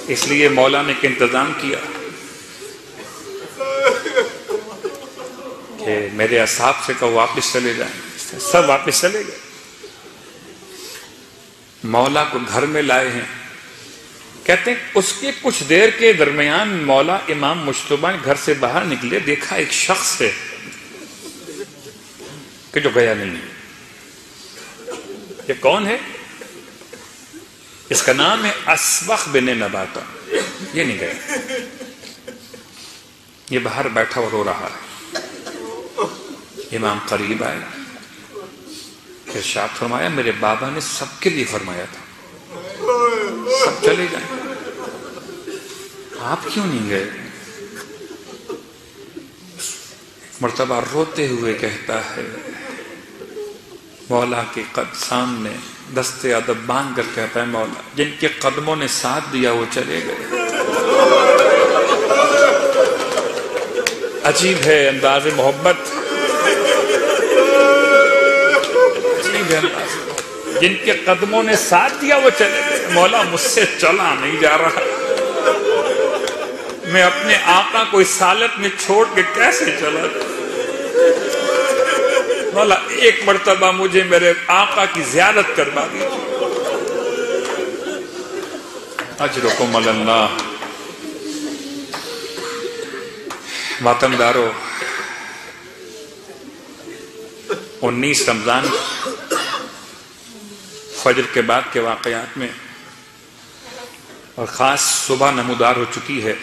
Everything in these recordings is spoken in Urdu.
اس لیے مولا نے ایک انتظام کیا کہ میرے اصحاب سے کہو واپس چلے جائیں. سب واپس چلے گئے. مولا کو گھر میں لائے ہیں. کہتے ہیں اس کے کچھ دیر کے درمیان مولا امام مجتبی گھر سے باہر نکلے, دیکھا ایک شخص ہے کہ جو گیا نہیں. یہ کون ہے؟ اس کا نام ہے اسبغ بن نباتہ. یہ نہیں گیا, یہ باہر بیٹھا اور رو رہا ہے. امام قریب آئے, ارشاد فرمایا میرے بابا نے سب کے لیے فرمایا تھا سب چلے جائیں, آپ کیوں نہیں گئے؟ مرتبہ روتے ہوئے کہتا ہے مولا کے قد سامنے دستے ادب باندھ کر کہتا ہے مولا جن کے قدموں نے ساتھ دیا وہ چلے گئے. عجیب ہے انداز محبت, جن کے قدموں نے ساتھ دیا وہ چلے گئے. مولا مجھ سے چلا نہیں جا رہا, میں اپنے آقا کو اس حالت میں چھوڑ کے کیسے چلا. مولا ایک مرتبہ مجھے میرے آقا کی زیارت کروا دیجیے. اجرکم علی اللہ. ماتم دارو, 19 رمضان فجر کے بعد کے واقعات میں اور خاص صبح نمودار ہو چکی ہے.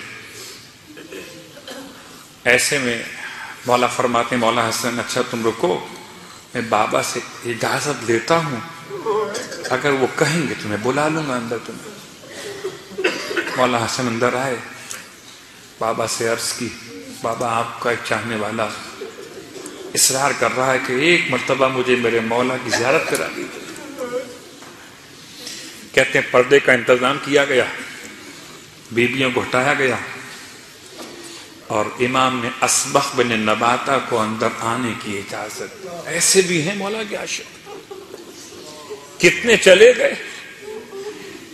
ایسے میں مولا فرماتے مولا حسن اچھا تم رکو, میں بابا سے اجازت لیتا ہوں, اگر وہ کہیں گے تمہیں بلا لوں گا اندر. تمہیں مولا حسن اندر آئے, بابا سے عرض کی بابا آپ کا ایک چاہنے والا اصرار کر رہا ہے کہ ایک مرتبہ مجھے میرے مولا کی زیارت کرا دیجیے. کہتے ہیں پردے کا انتظام کیا گیا, بیویوں کو ہٹایا گیا اور امام نے اسبغ بن نباتہ کو اندر آنے کی اجازت. ایسے بھی ہیں مولا کے عاشق, کتنے چلے گئے.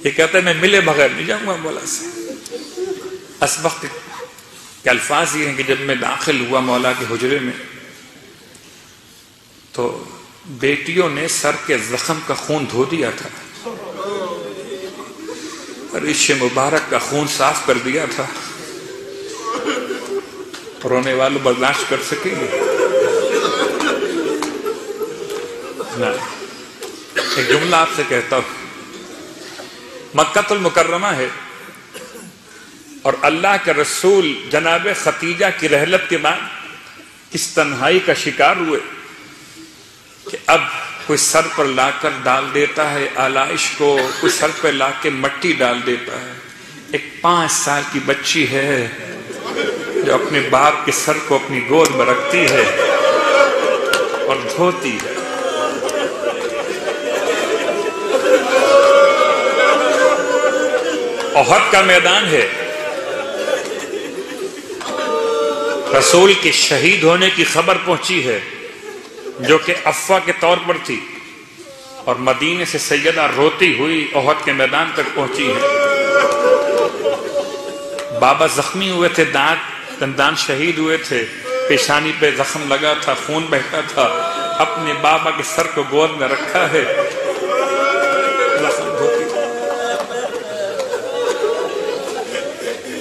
یہ کہتا ہے میں ملے بغیر نہیں جاؤں گا مولا سے. اسبغ کے الفاظ یہ ہیں کہ جب میں داخل ہوا مولا کے حجرے میں تو بیٹیوں نے سر کے زخم کا خون دھو دیا تھا, ریش مبارک کا خون صاف کر دیا تھا. رونے والوں برداشت کر سکیں گے؟ ایک جملہ آپ سے کہتا ہوں, مکہ المکرمہ ہے اور اللہ کے رسول جناب ختیجہ کی رحلت کے بعد کس تنہائی کا شکار ہوئے کہ اب کوئی سر پر لا کر ڈال دیتا ہے آلائش کو, کوئی سر پر لا کے مٹی ڈال دیتا ہے. ایک 5 سال کی بچی ہے جو اپنے باپ کے سر کو اپنی گود میں رکھتی ہے اور دھوتی ہے. احد کا میدان ہے, رسول کے شہید ہونے کی خبر پہنچی ہے جو کہ افواہ کے طور پر تھی, اور مدینے سے سیدہ روتی ہوئی احد کے میدان تک پہنچی ہے. بابا زخمی ہوئے تھے, دندان شہید ہوئے تھے, پیشانی پہ زخم لگا تھا, خون بہتا تھا, اپنے بابا کے سر کو گود میں رکھا ہے, زخم دھوتی.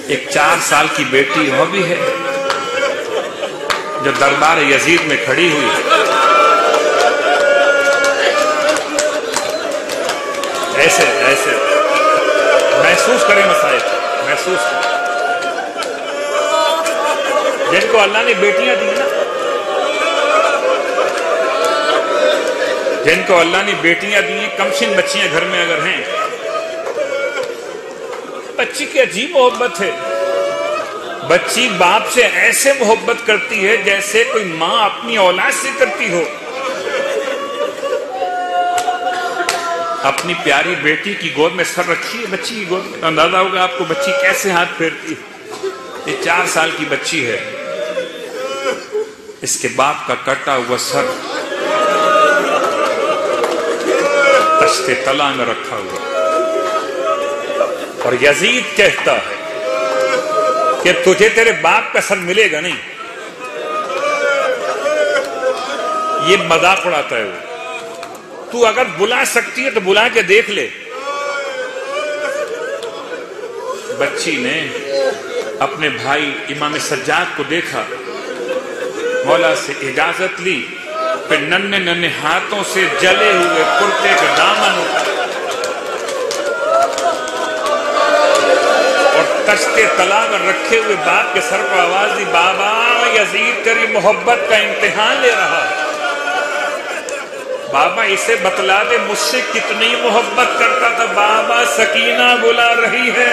ایک 4 سال کی بیٹی وہ بھی ہے جو دربار یزید میں کھڑی ہوئی ہے. ایسے ایسے محسوس کریں مسائل, محسوس کریں. جن کو اللہ نے بیٹیاں دی نا, جن کو اللہ نے بیٹیاں دی ہیں, کمسن بچیاں گھر میں اگر ہیں, بچی کی عجیب محبت ہے. بچی باپ سے ایسے محبت کرتی ہے جیسے کوئی ماں اپنی اولاد سے کرتی ہو. اپنی پیاری بیٹی کی گود میں سر رکھی ہے, بچی کی گود میں, اندازہ ہوگا آپ کو بچی کیسے ہاتھ پھیرتی ہے. یہ 4 سال کی بچی ہے, اس کے باپ کا کٹا ہوا سر تشت طلا میں رکھا ہوا. اور یزید کہتا ہے کہ تجھے تیرے باپ کا سر ملے گا نہیں. یہ مذاق اڑاتا ہے وہ. تو اگر بلا سکتی ہے تو بلا کے دیکھ لے. بچی نے اپنے بھائی امام سجاد کو دیکھا, مولا سے اجازت لی, پھر ننھے ننھے ہاتھوں سے جلے ہوئے کرتے کا دامن اور تشتے طلا میں رکھے ہوئے باپ کے سر پر آواز دی, بابا یزید تیری محبت کا امتحان لے رہا ہے. بابا اسے بتلا دے مجھ سے کتنی محبت کرتا تھا. بابا سکینہ بلا رہی ہے,